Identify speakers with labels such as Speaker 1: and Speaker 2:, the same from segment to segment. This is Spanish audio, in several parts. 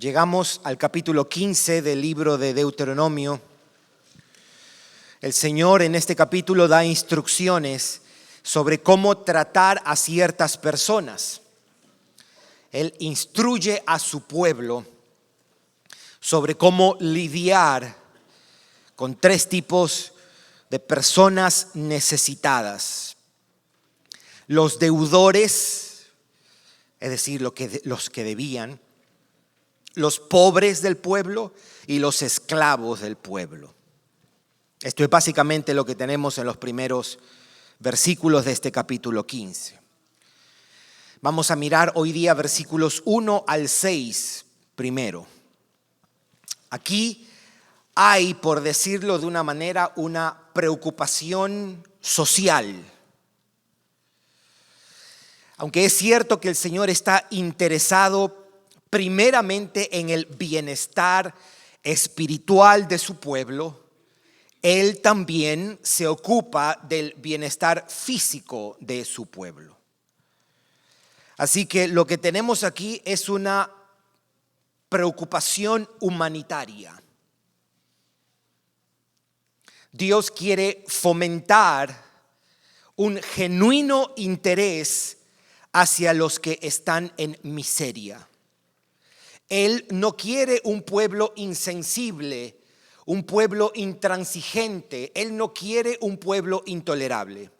Speaker 1: Llegamos al capítulo 15 del libro de Deuteronomio. El Señor en este capítulo da instrucciones sobre cómo tratar a ciertas personas. Él instruye a su pueblo sobre cómo lidiar con tres tipos de personas necesitadas. Los deudores, es decir, los que debían, los pobres del pueblo y los esclavos del pueblo. Esto es básicamente lo que tenemos en los primeros versículos de este capítulo 15. Vamos a mirar hoy día versículos 1 al 6 primero. Aquí hay, por decirlo de una manera, una preocupación social. Aunque es cierto que el Señor está interesado primeramente en el bienestar espiritual de su pueblo, Él también se ocupa del bienestar físico de su pueblo. Así que lo que tenemos aquí es una preocupación humanitaria. Dios quiere fomentar un genuino interés hacia los que están en miseria. Él no quiere un pueblo insensible, un pueblo intransigente. Él no quiere un pueblo intolerable.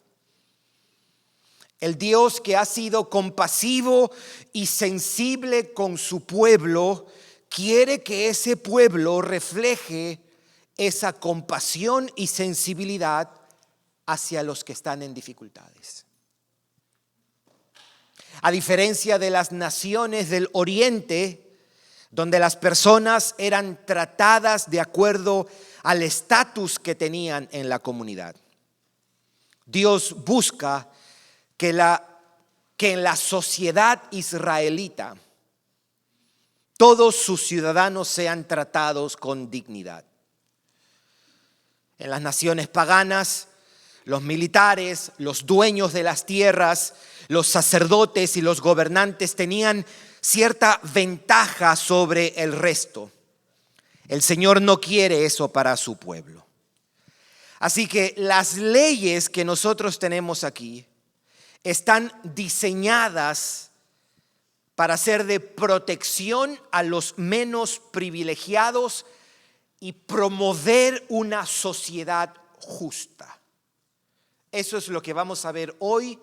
Speaker 1: El Dios que ha sido compasivo y sensible con su pueblo, quiere que ese pueblo refleje esa compasión y sensibilidad hacia los que están en dificultades. A diferencia de las naciones del Oriente, donde las personas eran tratadas de acuerdo al estatus que tenían en la comunidad, Dios busca que en la sociedad israelita todos sus ciudadanos sean tratados con dignidad. En las naciones paganas, los militares, los dueños de las tierras, los sacerdotes y los gobernantes tenían cierta ventaja sobre el resto. El Señor no quiere eso para su pueblo. Así que las leyes que nosotros tenemos aquí están diseñadas para ser de protección a los menos privilegiados y promover una sociedad justa. Eso es lo que vamos a ver hoy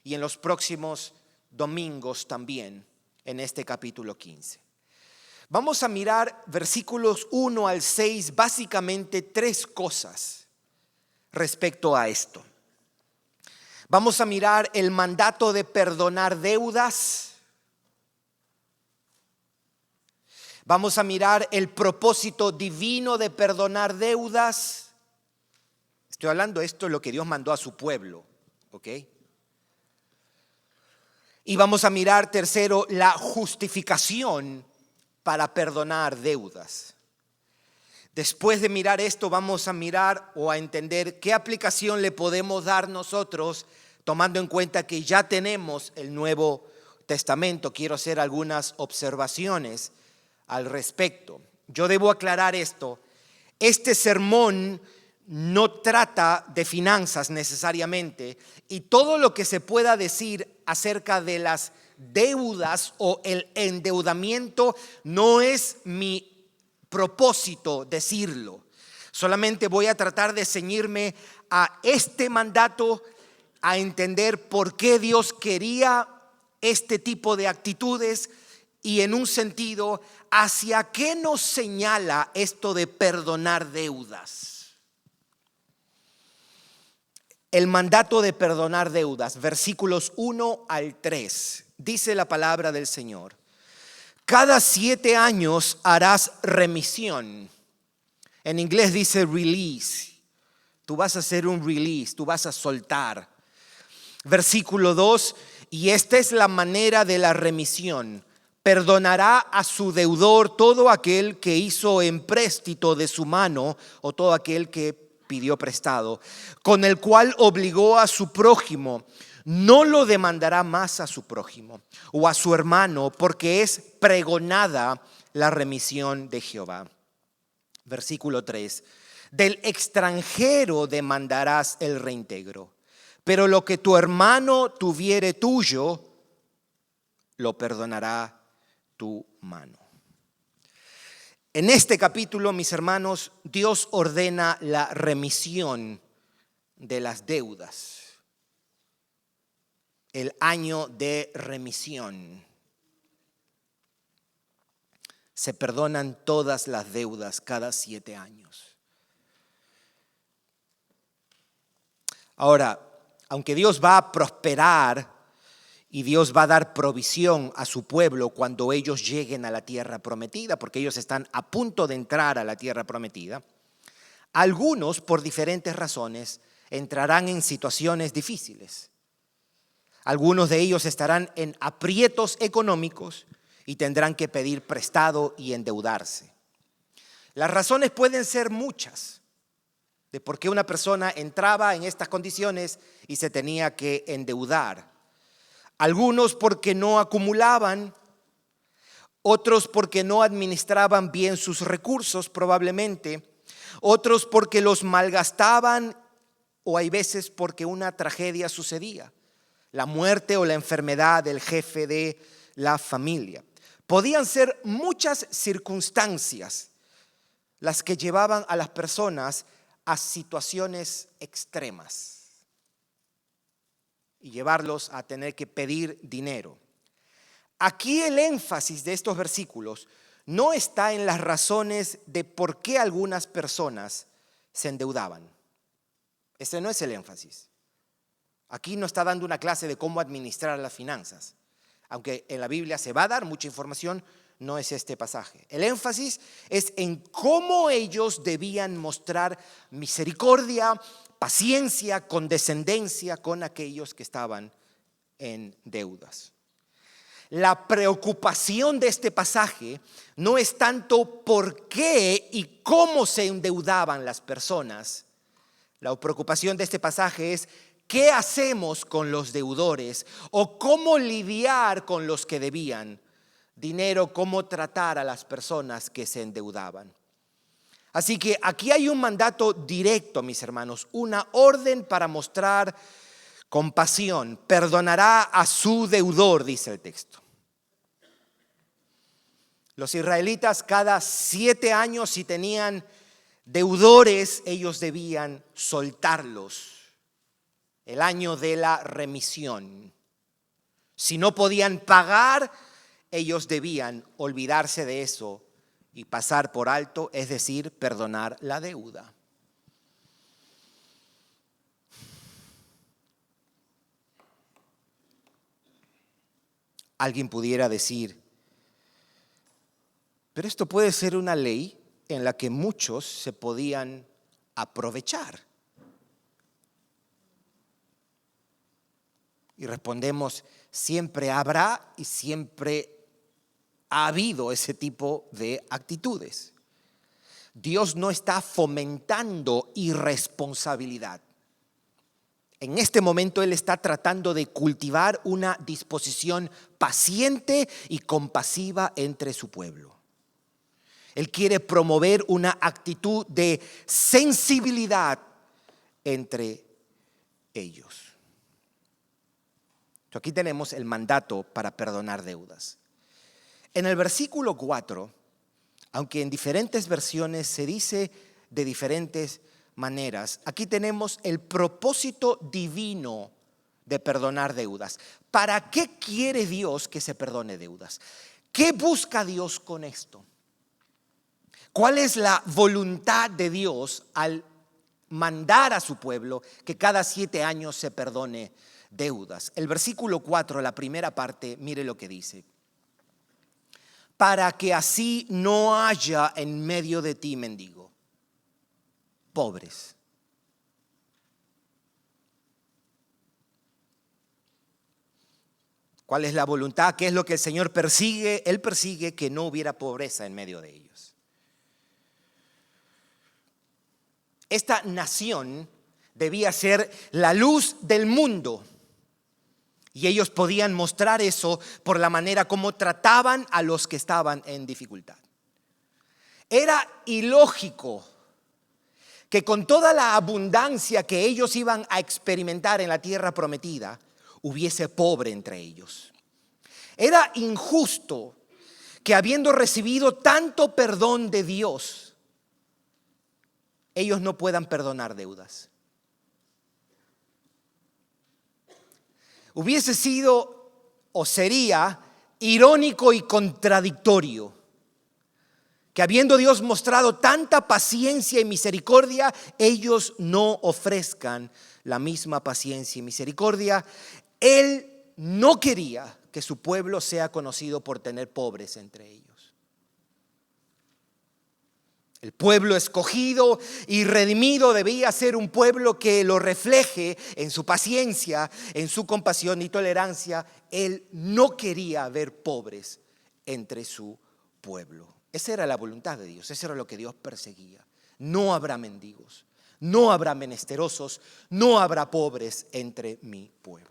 Speaker 1: y en los próximos domingos también en este capítulo 15. Vamos a mirar versículos 1 al 6, básicamente tres cosas respecto a esto. Vamos a mirar el mandato de perdonar deudas. Vamos a mirar el propósito divino de perdonar deudas. Estoy hablando esto es lo que Dios mandó a su pueblo, ¿ok? Y vamos a mirar tercero la justificación para perdonar deudas. Después de mirar esto vamos a mirar o a entender qué aplicación le podemos dar nosotros tomando en cuenta que ya tenemos el Nuevo Testamento. Quiero hacer algunas observaciones al respecto. Yo debo aclarar esto. Este sermón no trata de finanzas necesariamente, y todo lo que se pueda decir acerca de las deudas o el endeudamiento no es mi propósito decirlo. Solamente voy a tratar de ceñirme a este mandato, a entender por qué Dios quería este tipo de actitudes y en un sentido hacia qué nos señala esto de perdonar deudas. El mandato de perdonar deudas, versículos 1 al 3, dice la palabra del Señor. Cada 7 años harás remisión. En inglés dice release. Tú vas a hacer un release, tú vas a soltar. Versículo 2, y esta es la manera de la remisión. Perdonará a su deudor todo aquel que hizo empréstito de su mano o todo aquel que pidió prestado, con el cual obligó a su prójimo. No lo demandará más a su prójimo o a su hermano, porque es pregonada la remisión de Jehová. Versículo 3. Del extranjero demandarás el reintegro, pero lo que tu hermano tuviere tuyo, lo perdonará tu mano. En este capítulo, mis hermanos, Dios ordena la remisión de las deudas. El año de remisión. Se perdonan todas las deudas cada 7 años. Ahora, aunque Dios va a prosperar y Dios va a dar provisión a su pueblo cuando ellos lleguen a la tierra prometida, porque ellos están a punto de entrar a la tierra prometida, algunos, por diferentes razones, entrarán en situaciones difíciles. Algunos de ellos estarán en aprietos económicos y tendrán que pedir prestado y endeudarse. Las razones pueden ser muchas de por qué una persona entraba en estas condiciones y se tenía que endeudar. Algunos porque no acumulaban, otros porque no administraban bien sus recursos probablemente, otros porque los malgastaban o hay veces porque una tragedia sucedía, la muerte o la enfermedad del jefe de la familia. Podían ser muchas circunstancias las que llevaban a las personas a situaciones extremas y llevarlos a tener que pedir dinero. Aquí el énfasis de estos versículos no está en las razones de por qué algunas personas se endeudaban. Ese no es el énfasis. Aquí no está dando una clase de cómo administrar las finanzas. Aunque en la Biblia se va a dar mucha información, no es este pasaje. El énfasis es en cómo ellos debían mostrar misericordia, paciencia, condescendencia con aquellos que estaban en deudas. La preocupación de este pasaje no es tanto por qué y cómo se endeudaban las personas. La preocupación de este pasaje es qué hacemos con los deudores o cómo lidiar con los que debían dinero, cómo tratar a las personas que se endeudaban. Así que aquí hay un mandato directo, mis hermanos, una orden para mostrar compasión. Perdonará a su deudor, dice el texto. Los israelitas cada 7 años, si tenían deudores, ellos debían soltarlos. El año de la remisión. Si no podían pagar, ellos debían olvidarse de eso y pasar por alto, es decir, perdonar la deuda. Alguien pudiera decir, pero esto puede ser una ley en la que muchos se podían aprovechar. Y respondemos, siempre habrá y siempre ha habido ese tipo de actitudes. Dios no está fomentando irresponsabilidad. En este momento Él está tratando de cultivar una disposición paciente y compasiva entre su pueblo. Él quiere promover una actitud de sensibilidad entre ellos. Aquí tenemos el mandato para perdonar deudas. En el versículo 4, aunque en diferentes versiones se dice de diferentes maneras, aquí tenemos el propósito divino de perdonar deudas. ¿Para qué quiere Dios que se perdone deudas? ¿Qué busca Dios con esto? ¿Cuál es la voluntad de Dios al mandar a su pueblo que cada 7 años se perdone deudas? El versículo 4, la primera parte, mire lo que dice. Para que así no haya en medio de ti mendigo, pobres. ¿Cuál es la voluntad? ¿Qué es lo que el Señor persigue? Él persigue que no hubiera pobreza en medio de ellos. Esta nación debía ser la luz del mundo. Y ellos podían mostrar eso por la manera como trataban a los que estaban en dificultad. Era ilógico que con toda la abundancia que ellos iban a experimentar en la tierra prometida, hubiese pobre entre ellos. Era injusto que habiendo recibido tanto perdón de Dios, ellos no puedan perdonar deudas. Hubiese sido o sería irónico y contradictorio que habiendo Dios mostrado tanta paciencia y misericordia, ellos no ofrezcan la misma paciencia y misericordia. Él no quería que su pueblo sea conocido por tener pobres entre ellos. El pueblo escogido y redimido debía ser un pueblo que lo refleje en su paciencia, en su compasión y tolerancia. Él no quería ver pobres entre su pueblo. Esa era la voluntad de Dios, eso era lo que Dios perseguía. No habrá mendigos, no habrá menesterosos, no habrá pobres entre mi pueblo.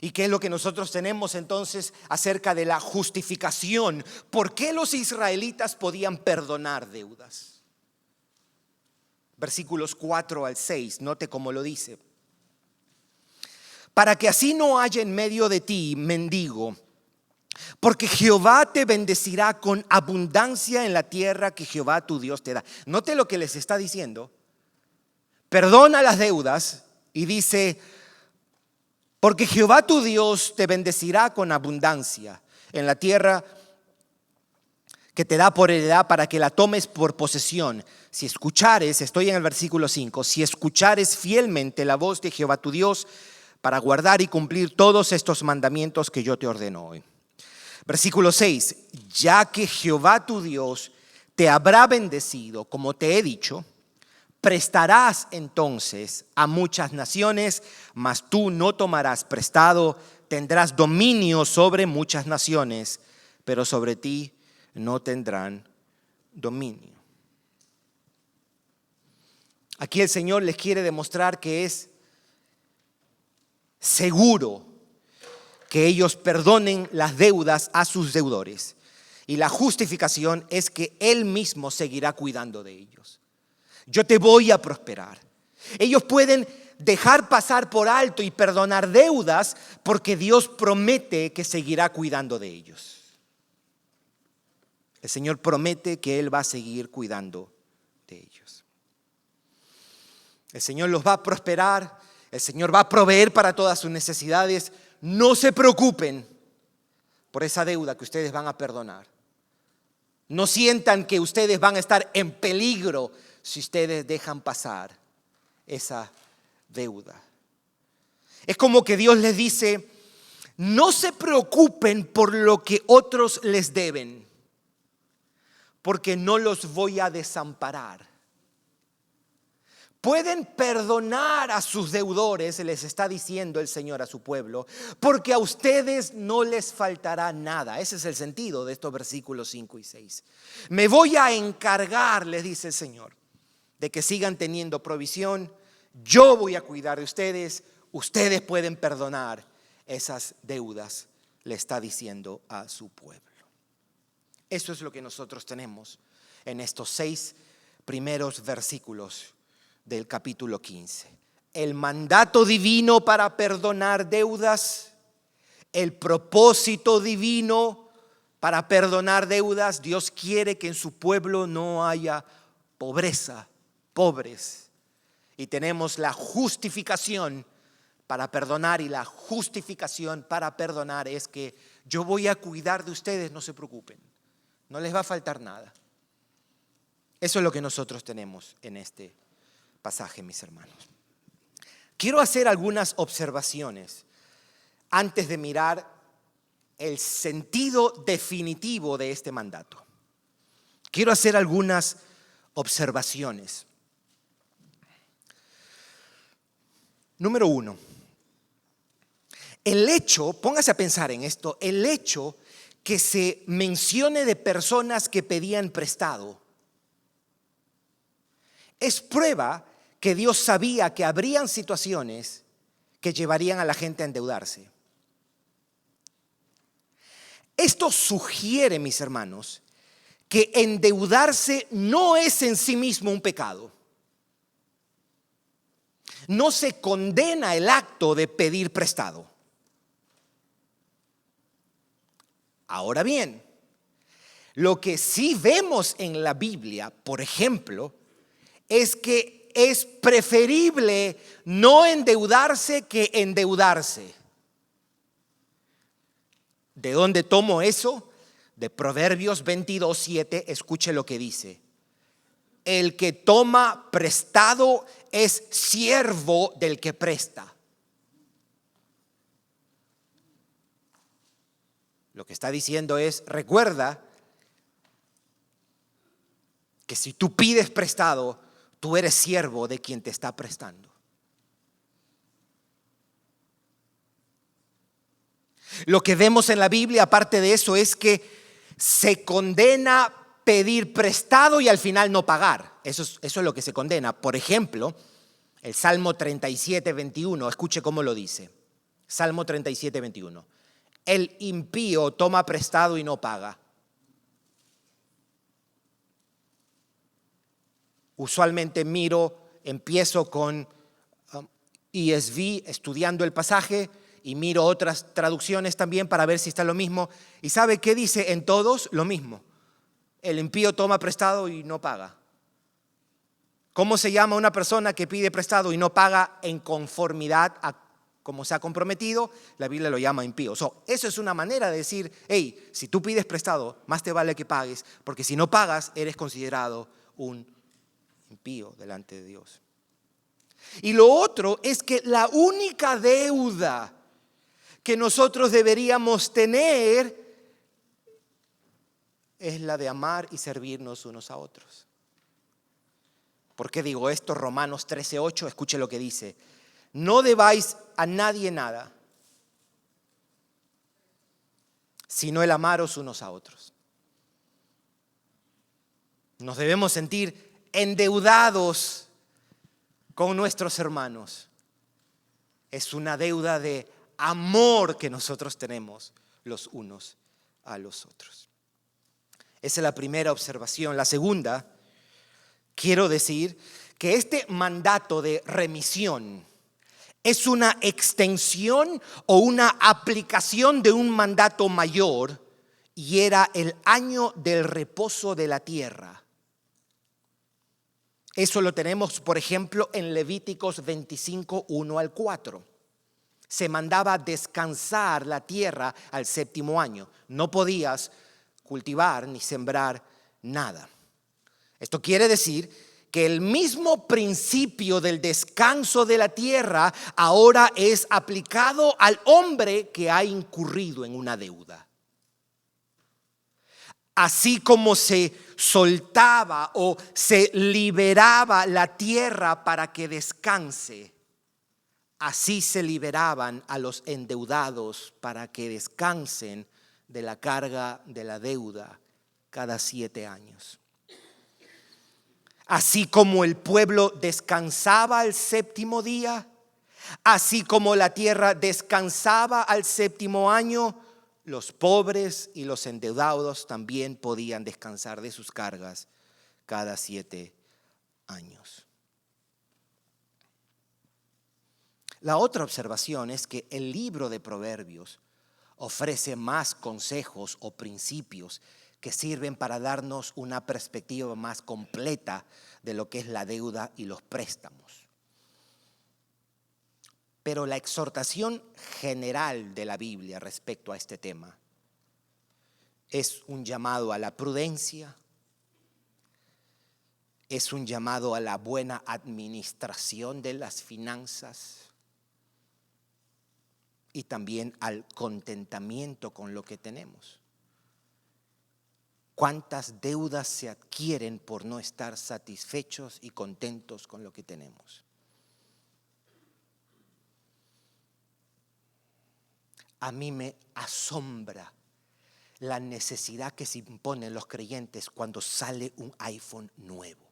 Speaker 1: ¿Y qué es lo que nosotros tenemos entonces acerca de la justificación? ¿Por qué los israelitas podían perdonar deudas? Versículos 4 al 6, note cómo lo dice. Para que así no haya en medio de ti mendigo, porque Jehová te bendecirá con abundancia en la tierra que Jehová tu Dios te da. Note lo que les está diciendo. Perdona las deudas y dice: porque Jehová tu Dios te bendecirá con abundancia en la tierra que te da por heredad para que la tomes por posesión. Si escuchares, estoy en el versículo 5, si escuchares fielmente la voz de Jehová tu Dios para guardar y cumplir todos estos mandamientos que yo te ordeno hoy. Versículo 6, ya que Jehová tu Dios te habrá bendecido, como te he dicho, prestarás entonces a muchas naciones, mas tú no tomarás prestado, tendrás dominio sobre muchas naciones, pero sobre ti no tendrán dominio. Aquí el Señor les quiere demostrar que es seguro que ellos perdonen las deudas a sus deudores. Y la justificación es que Él mismo seguirá cuidando de ellos. Yo te voy a prosperar. Ellos pueden dejar pasar por alto y perdonar deudas porque Dios promete que seguirá cuidando de ellos. El Señor promete que Él va a seguir cuidando de ellos. El Señor los va a prosperar, el Señor va a proveer para todas sus necesidades. No se preocupen por esa deuda que ustedes van a perdonar. No sientan que ustedes van a estar en peligro si ustedes dejan pasar esa deuda. Es como que Dios les dice: no se preocupen por lo que otros les deben, porque no los voy a desamparar. Pueden perdonar a sus deudores, les está diciendo el Señor a su pueblo, porque a ustedes no les faltará nada. Ese es el sentido de estos versículos 5 y 6. Me voy a encargar, les dice el Señor, de que sigan teniendo provisión. Yo voy a cuidar de ustedes. Ustedes pueden perdonar esas deudas, le está diciendo a su pueblo. Eso es lo que nosotros tenemos en estos 6 primeros versículos del capítulo 15. El mandato divino para perdonar deudas, el propósito divino para perdonar deudas. Dios quiere que en su pueblo no haya pobreza, pobres. Y tenemos la justificación para perdonar, y la justificación para perdonar es que yo voy a cuidar de ustedes, no se preocupen, no les va a faltar nada. Eso es lo que nosotros tenemos en este pasaje, mis hermanos. Quiero hacer algunas observaciones antes de mirar el sentido definitivo de este mandato. Quiero hacer algunas observaciones. Número 1, el hecho, póngase a pensar en esto, el hecho que se mencione de personas que pedían prestado es prueba que Dios sabía que habrían situaciones que llevarían a la gente a endeudarse. Esto sugiere, mis hermanos, que endeudarse no es en sí mismo un pecado. No se condena el acto de pedir prestado. Ahora bien, lo que sí vemos en la Biblia, por ejemplo, es que es preferible no endeudarse que endeudarse. ¿De dónde tomo eso? De Proverbios 22:7, escuche lo que dice. El que toma prestado es siervo del que presta. Lo que está diciendo es, recuerda que si tú pides prestado, tú eres siervo de quien te está prestando. Lo que vemos en la Biblia, aparte de eso, es que se condena pedir prestado y al final no pagar. Eso es lo que se condena. Por ejemplo, el Salmo 37:21, escuche cómo lo dice. Salmo 37:21. El impío toma prestado y no paga. Usualmente empiezo con ESV, estudiando el pasaje, y miro otras traducciones también para ver si está lo mismo. ¿Y sabe qué dice en todos? Lo mismo. El impío toma prestado y no paga. ¿Cómo se llama una persona que pide prestado y no paga en conformidad a como se ha comprometido? La Biblia lo llama impío. Eso es una manera de decir, hey, si tú pides prestado, más te vale que pagues, porque si no pagas, eres considerado un impío delante de Dios. Y lo otro es que la única deuda que nosotros deberíamos tener es la de amar y servirnos unos a otros. ¿Por qué digo esto? Romanos 13:8, escuche lo que dice. No debáis a nadie nada, sino el amaros unos a otros. Nos debemos sentir endeudados con nuestros hermanos. Es una deuda de amor que nosotros tenemos los unos a los otros. Esa es la primera observación. La segunda, quiero decir que este mandato de remisión es una extensión o una aplicación de un mandato mayor, y era el año del reposo de la tierra. Eso lo tenemos, por ejemplo, en Levíticos 25:1-4. Se mandaba descansar la tierra al séptimo año. No podías cultivar ni sembrar nada. Esto quiere decir que el mismo principio del descanso de la tierra ahora es aplicado al hombre que ha incurrido en una deuda. Así como se soltaba o se liberaba la tierra para que descanse, así se liberaban a los endeudados para que descansen de la carga de la deuda cada 7 años. Así como el pueblo descansaba al séptimo día, así como la tierra descansaba al séptimo año, los pobres y los endeudados también podían descansar de sus cargas cada 7 años. La otra observación es que el libro de Proverbios ofrece más consejos o principios que sirven para darnos una perspectiva más completa de lo que es la deuda y los préstamos. Pero la exhortación general de la Biblia respecto a este tema es un llamado a la prudencia, es un llamado a la buena administración de las finanzas y también al contentamiento con lo que tenemos. ¿Cuántas deudas se adquieren por no estar satisfechos y contentos con lo que tenemos? A mí me asombra la necesidad que se imponen los creyentes cuando sale un iPhone nuevo.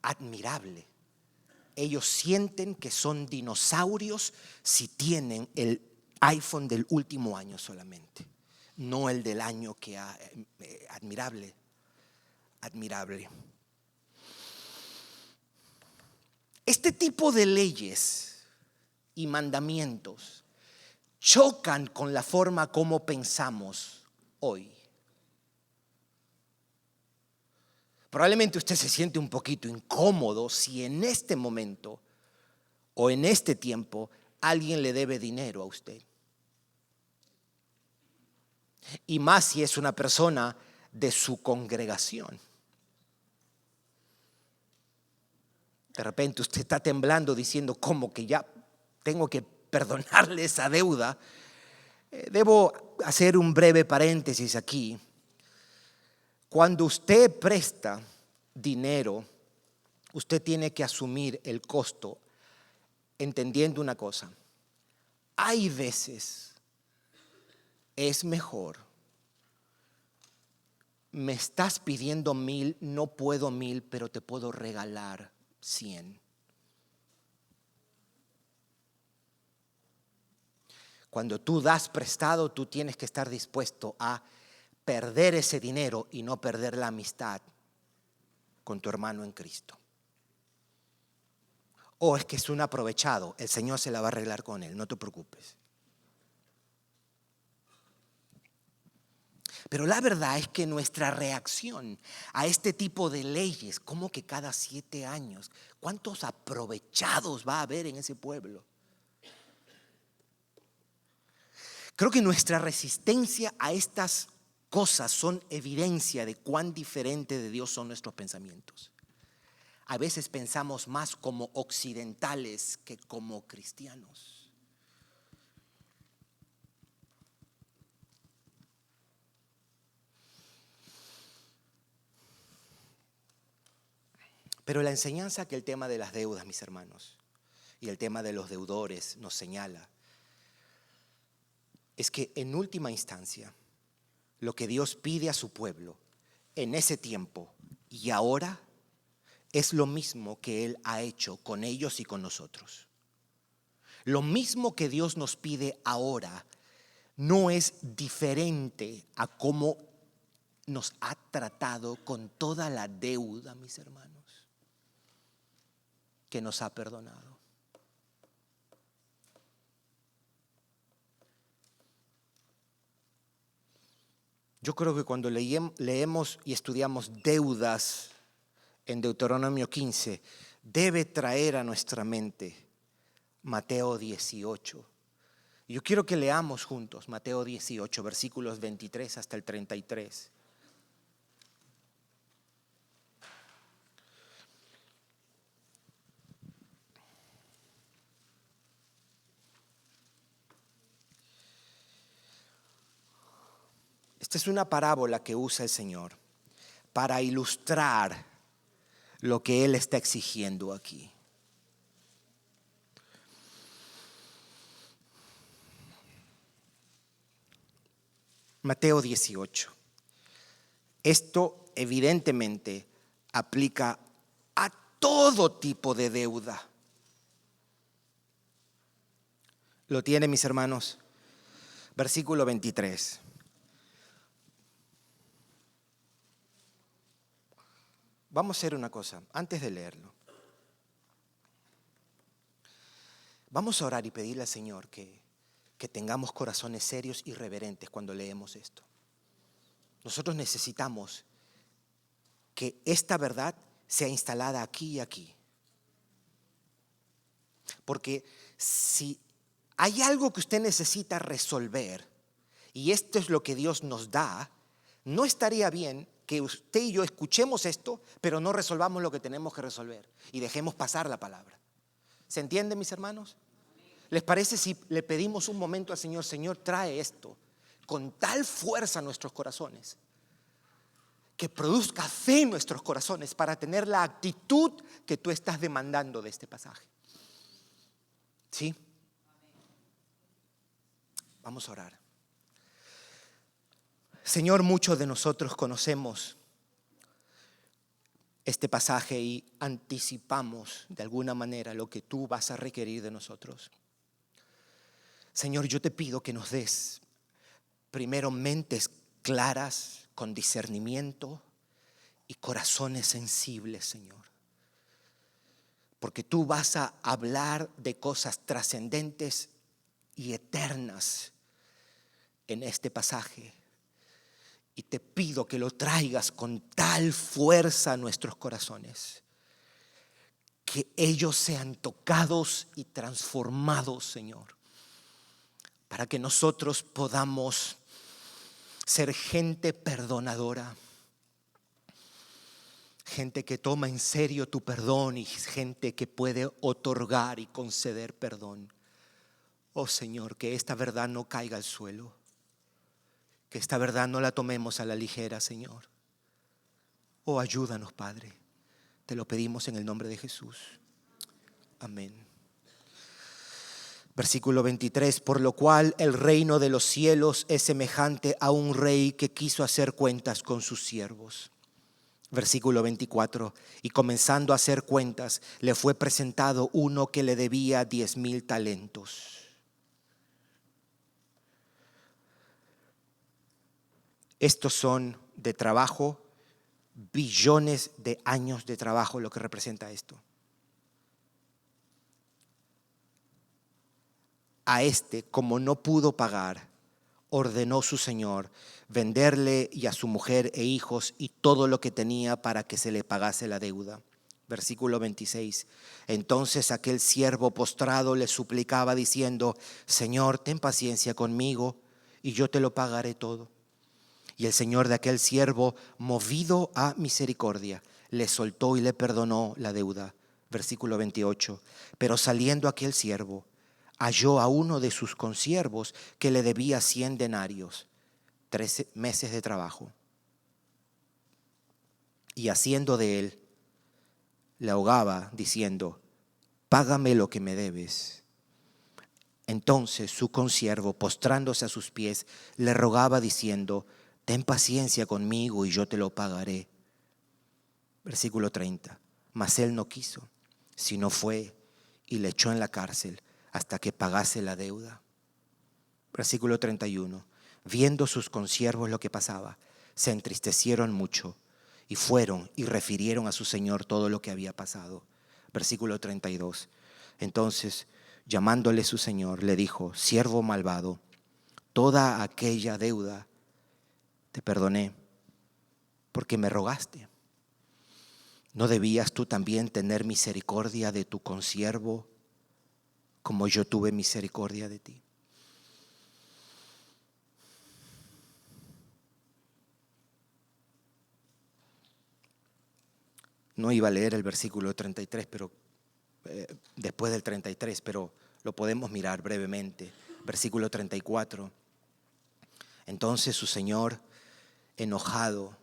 Speaker 1: Admirable. Ellos sienten que son dinosaurios si tienen el iPhone del último año solamente. no el del año admirable. Este tipo de leyes y mandamientos chocan con la forma como pensamos hoy. Probablemente usted se siente un poquito incómodo si en este momento o en este tiempo alguien le debe dinero a usted. Y más si es una persona de su congregación. De repente usted está temblando diciendo, ¿cómo que ya tengo que perdonarle esa deuda? Debo hacer un breve paréntesis aquí. Cuando usted presta dinero, usted tiene que asumir el costo, entendiendo una cosa. Hay veces es mejor. Me estás pidiendo 1,000, no puedo 1,000, pero te puedo regalar 100. Cuando tú das prestado, tú tienes que estar dispuesto a perder ese dinero y no perder la amistad con tu hermano en Cristo. O es que es un aprovechado, el Señor se la va a arreglar con él, no te preocupes. Pero la verdad es que nuestra reacción a este tipo de leyes, como que cada 7 años, ¿cuántos aprovechados va a haber en ese pueblo? Creo que nuestra resistencia a estas cosas son evidencia de cuán diferente de Dios son nuestros pensamientos. A veces pensamos más como occidentales que como cristianos. Pero la enseñanza que el tema de las deudas, mis hermanos, y el tema de los deudores nos señala, es que en última instancia, lo que Dios pide a su pueblo en ese tiempo y ahora es lo mismo que Él ha hecho con ellos y con nosotros. Lo mismo que Dios nos pide ahora no es diferente a cómo nos ha tratado con toda la deuda, mis hermanos, que nos ha perdonado. Yo creo que cuando leemos y estudiamos deudas en Deuteronomio 15, debe traer a nuestra mente Mateo 18. Yo quiero que leamos juntos Mateo 18, versículos 23 hasta el 33. Esta es una parábola que usa el Señor para ilustrar lo que Él está exigiendo aquí. Mateo 18. Esto evidentemente aplica a todo tipo de deuda. ¿Lo tienen, mis hermanos? Versículo 23. Vamos a hacer una cosa, antes de leerlo. Vamos a orar y pedirle al Señor que tengamos corazones serios y reverentes cuando leemos esto. Nosotros necesitamos que esta verdad sea instalada aquí y aquí. Porque si hay algo que usted necesita resolver, y esto es lo que Dios nos da, no estaría bien que usted y yo escuchemos esto, pero no resolvamos lo que tenemos que resolver y dejemos pasar la palabra. ¿Se entiende, mis hermanos? ¿Les parece si le pedimos un momento al Señor? Señor, trae esto con tal fuerza a nuestros corazones, que produzca fe en nuestros corazones para tener la actitud que tú estás demandando de este pasaje. ¿Sí? Vamos a orar. Señor, muchos de nosotros conocemos este pasaje y anticipamos de alguna manera lo que tú vas a requerir de nosotros. Señor, yo te pido que nos des primero mentes claras, con discernimiento y corazones sensibles, Señor. Porque tú vas a hablar de cosas trascendentes y eternas en este pasaje. Y te pido que lo traigas con tal fuerza a nuestros corazones, que ellos sean tocados y transformados, Señor, para que nosotros podamos ser gente perdonadora, gente que toma en serio tu perdón y gente que puede otorgar y conceder perdón. Oh Señor, que esta verdad no caiga al suelo, que esta verdad no la tomemos a la ligera, Señor. Oh, ayúdanos, Padre. Te lo pedimos en el nombre de Jesús. Amén. Versículo 23, por lo cual el reino de los cielos es semejante a un rey que quiso hacer cuentas con sus siervos. Versículo 24, y comenzando a hacer cuentas, le fue presentado uno que le debía 10,000 talentos. Estos son de trabajo, billones de años de trabajo, lo que representa esto. A este, como no pudo pagar, ordenó su señor venderle y a su mujer e hijos y todo lo que tenía para que se le pagase la deuda. Versículo 26. Entonces aquel siervo postrado le suplicaba diciendo: Señor, ten paciencia conmigo y yo te lo pagaré todo. Y el señor de aquel siervo, movido a misericordia, le soltó y le perdonó la deuda. Versículo 28. Pero saliendo aquel siervo, halló a uno de sus consiervos que le debía 100 denarios, 13 meses de trabajo. Y haciendo de él, le ahogaba diciendo: págame lo que me debes. Entonces su consiervo, postrándose a sus pies, le rogaba diciendo: ten paciencia conmigo y yo te lo pagaré. Versículo 30. Mas él no quiso, sino fue y le echó en la cárcel hasta que pagase la deuda. Versículo 31. Viendo sus consiervos lo que pasaba, se entristecieron mucho y fueron y refirieron a su señor todo lo que había pasado. Versículo 32. Entonces, llamándole su señor, le dijo: siervo malvado, toda aquella deuda te perdoné porque me rogaste. ¿No debías tú también tener misericordia de tu consiervo como yo tuve misericordia de ti? No iba a leer el versículo 33, pero después del 33, pero lo podemos mirar brevemente. Versículo 34. Entonces su señor, enojado,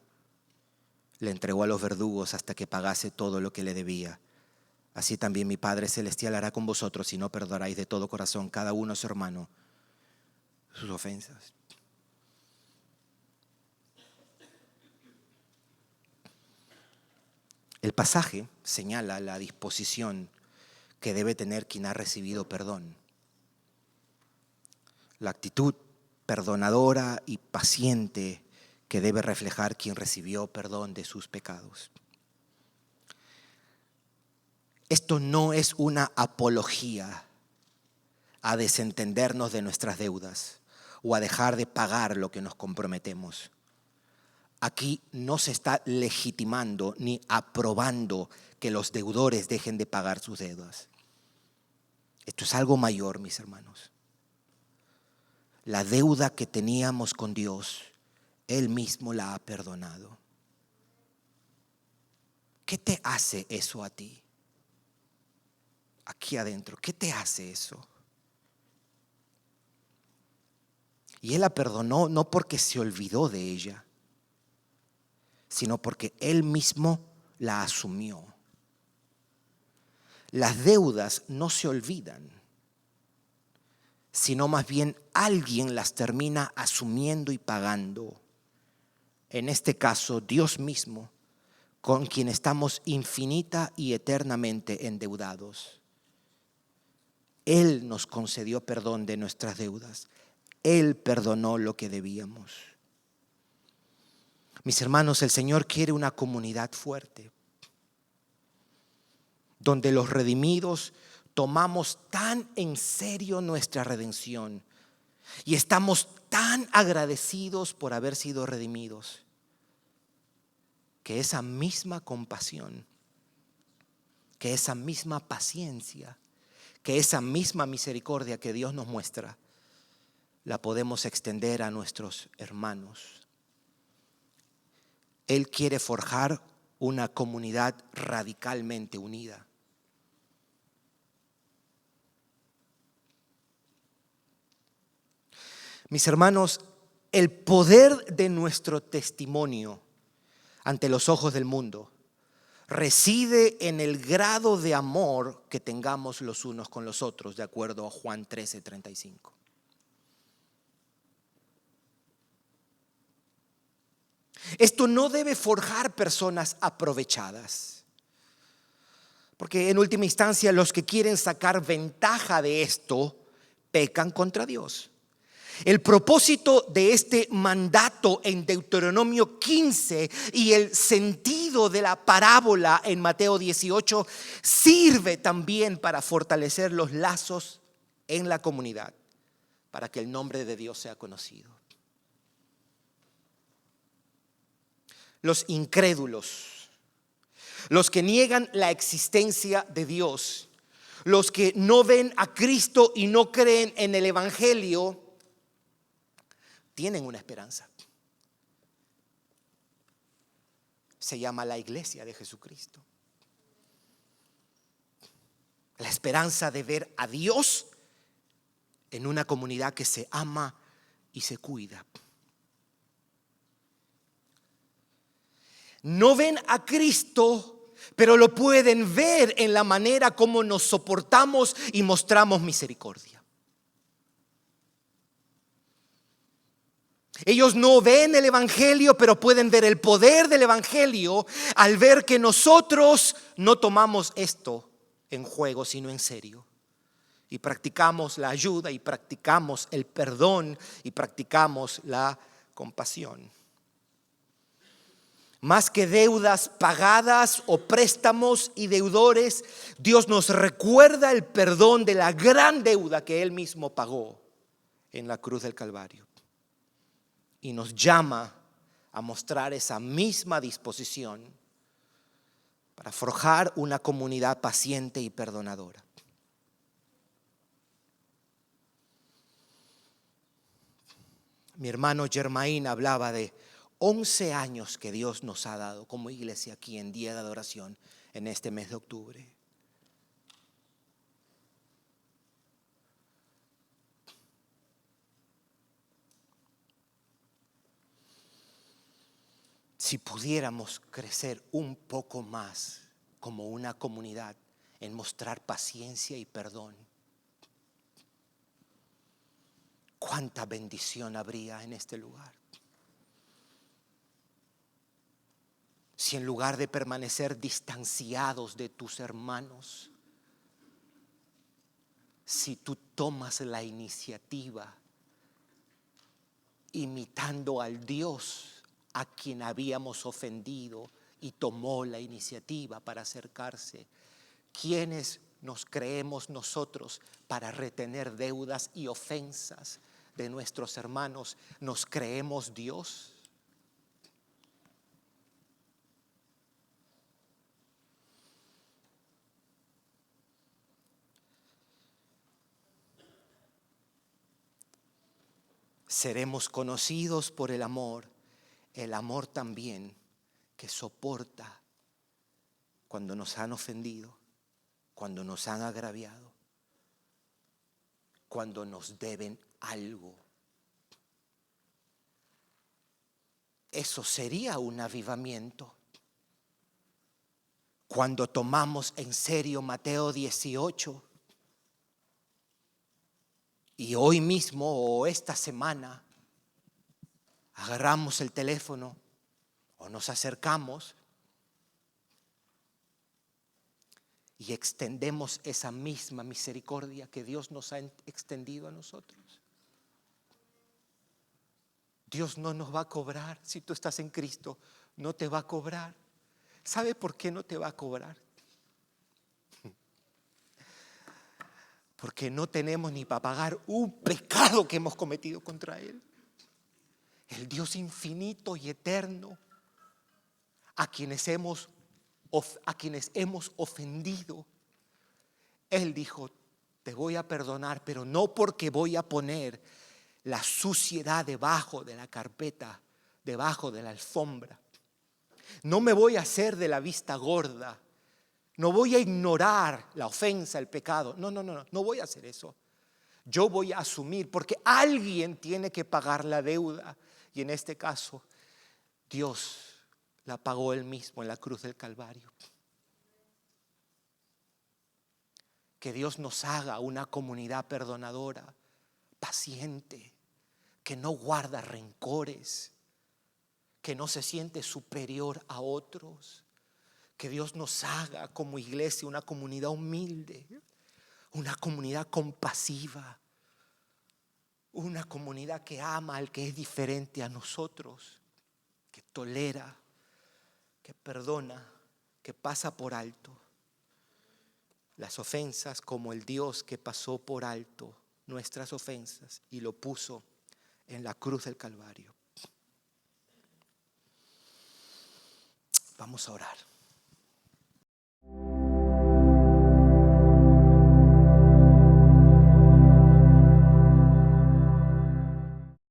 Speaker 1: le entregó a los verdugos hasta que pagase todo lo que le debía. Así también mi Padre Celestial hará con vosotros si no perdonáis de todo corazón cada uno a su hermano sus ofensas. El pasaje señala la disposición que debe tener quien ha recibido perdón. La actitud perdonadora y paciente que debe reflejar quien recibió perdón de sus pecados. Esto no es una apología a desentendernos de nuestras deudas o a dejar de pagar lo que nos comprometemos. Aquí no se está legitimando ni aprobando que los deudores dejen de pagar sus deudas. Esto es algo mayor, mis hermanos. La deuda que teníamos con Dios, Él mismo la ha perdonado. ¿Qué te hace eso a ti? Aquí adentro, ¿qué te hace eso? Y Él la perdonó no porque se olvidó de ella, sino porque Él mismo la asumió. Las deudas no se olvidan, sino más bien alguien las termina asumiendo y pagando. En este caso, Dios mismo, con quien estamos infinita y eternamente endeudados. Él nos concedió perdón de nuestras deudas. Él perdonó lo que debíamos. Mis hermanos, el Señor quiere una comunidad fuerte, donde los redimidos tomamos tan en serio nuestra redención y estamos tan agradecidos por haber sido redimidos, que esa misma compasión, que esa misma paciencia, que esa misma misericordia que Dios nos muestra, la podemos extender a nuestros hermanos. Él quiere forjar una comunidad radicalmente unida. Mis hermanos, el poder de nuestro testimonio ante los ojos del mundo reside en el grado de amor que tengamos los unos con los otros, de acuerdo a Juan 13:35. Esto no debe forjar personas aprovechadas, porque en última instancia los que quieren sacar ventaja de esto pecan contra Dios. El propósito de este mandato en Deuteronomio 15 y el sentido de la parábola en Mateo 18 sirve también para fortalecer los lazos en la comunidad, para que el nombre de Dios sea conocido. Los incrédulos, los que niegan la existencia de Dios, los que no ven a Cristo y no creen en el Evangelio, tienen una esperanza. Se llama la iglesia de Jesucristo. La esperanza de ver a Dios en una comunidad que se ama y se cuida. No ven a Cristo, pero lo pueden ver en la manera como nos soportamos y mostramos misericordia. Ellos no ven el Evangelio, pero pueden ver el poder del Evangelio al ver que nosotros no tomamos esto en juego, sino en serio. Y practicamos la ayuda, y practicamos el perdón, y practicamos la compasión. Más que deudas pagadas o préstamos y deudores, Dios nos recuerda el perdón de la gran deuda que Él mismo pagó en la cruz del Calvario. Y nos llama a mostrar esa misma disposición para forjar una comunidad paciente y perdonadora. Mi hermano Germain hablaba de 11 años que Dios nos ha dado como iglesia aquí en Día de Adoración en este mes de octubre. Si pudiéramos crecer un poco más como una comunidad en mostrar paciencia y perdón, cuánta bendición habría en este lugar. Si en lugar de permanecer distanciados de tus hermanos, si tú tomas la iniciativa imitando al Dios a quien habíamos ofendido y tomó la iniciativa para acercarse, ¿quiénes nos creemos nosotros para retener deudas y ofensas de nuestros hermanos? ¿Nos creemos Dios? Seremos conocidos por el amor también que soporta cuando nos han ofendido, cuando nos han agraviado, cuando nos deben algo. Eso sería un avivamiento. Cuando tomamos en serio Mateo 18 y hoy mismo o esta semana agarramos el teléfono o nos acercamos y extendemos esa misma misericordia que Dios nos ha extendido a nosotros. Dios no nos va a cobrar. Si tú estás en Cristo, no te va a cobrar. ¿Sabe por qué no te va a cobrar? Porque no tenemos ni para pagar un pecado que hemos cometido contra Él. El Dios infinito y eterno, a quienes hemos ofendido, Él dijo: te voy a perdonar, pero no porque voy a poner la suciedad debajo de la carpeta, debajo de la alfombra. No me voy a hacer de la vista gorda. No voy a ignorar la ofensa, el pecado. No voy a hacer eso. Yo voy a asumir, porque alguien tiene que pagar la deuda. Y en este caso, Dios la pagó Él mismo en la cruz del Calvario. Que Dios nos haga una comunidad perdonadora, paciente, que no guarda rencores, que no se siente superior a otros. Que Dios nos haga como iglesia una comunidad humilde, una comunidad compasiva, una comunidad que ama al que es diferente a nosotros, que tolera, que perdona, que pasa por alto las ofensas, como el Dios que pasó por alto nuestras ofensas y lo puso en la cruz del Calvario. Vamos a orar.